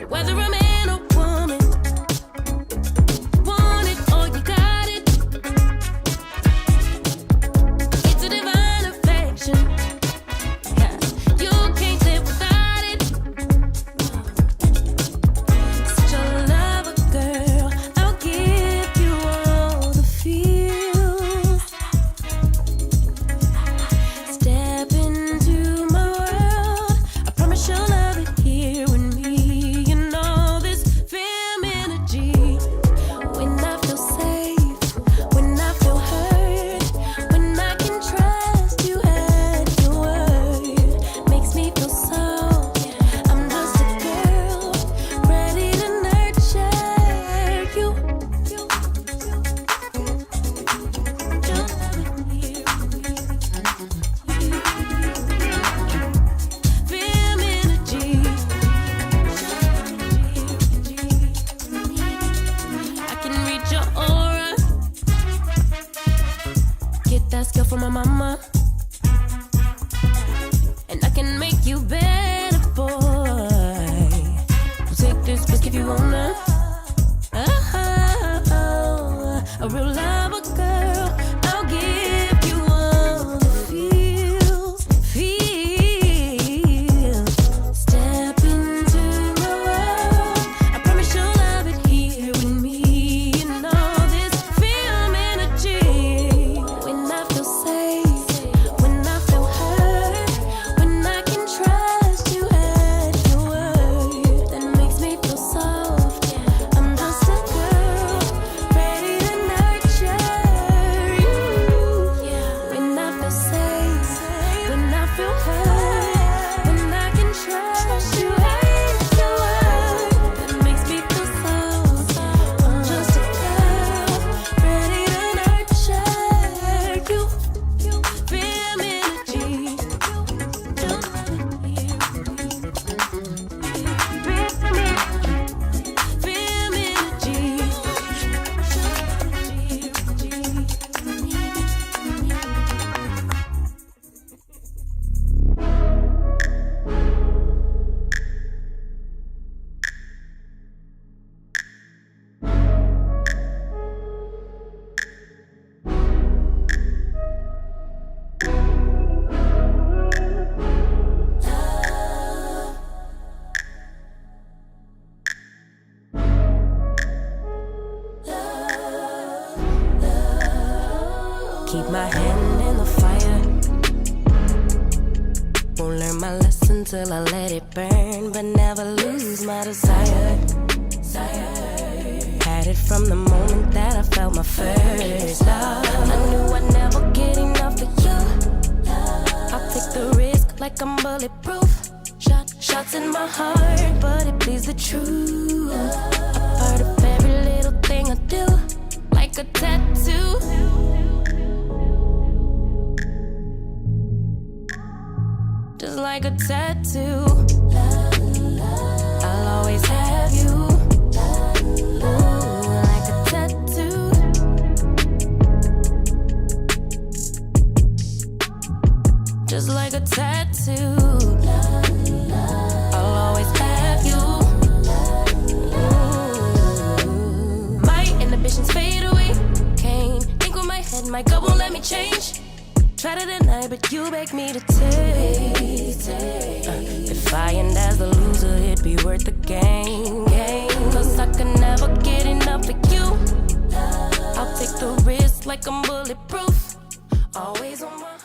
Whether a man or woman, want it or you got it. It's a divine affection. Yeah, you can't live without it. Such a lover, girl. I'll give you all the feels. Step into my world. I promise you'll love it here with me. You know this film energy. When I feel safe, when I feel heard, when I can trust you at your word, makes me feel so. I'm just a girl ready to nurture you. You'll love it here. Film energy. I can read your aura. Get that skill from my mama. And I can make you better, boy. Take this risk if you wanna. A real lover, girl. I'll give you all the feels. Step into my world. I promise you'll love it here with me. You know this film energy. When I feel safe, when I feel heard, when I can trust you at your word, that makes me feel soft. I'm just a girl ready to nurture you. When I feel safe, when I feel heard, when I can trust you at your word, that makes me feel soft. I'm just a girl ready to nurture you. Film energy. Don't let it hear. Film energy. Keep my hand in the fire. Won't learn my lesson till I let it burn, but never lose my desire. Had it from the moment that I felt my first love. I knew I'd never get enough of you. I'll take the risk like I'm bulletproof. Shots in my heart, but it bleeds the truth. A part of every little thing I do, like a tattoo. Just like a tattoo. I'll always have you. Ooh, like a tattoo. Just like a tattoo. I'll always have you. Ooh. My inhibitions fade away. Can't think with my head, my gut won't let me change. Try to deny, but you beg me to taste. If I end as the loser, it'd be worth the game. Cause I can never get enough of you. I'll take the risk like I'm bulletproof. Always on my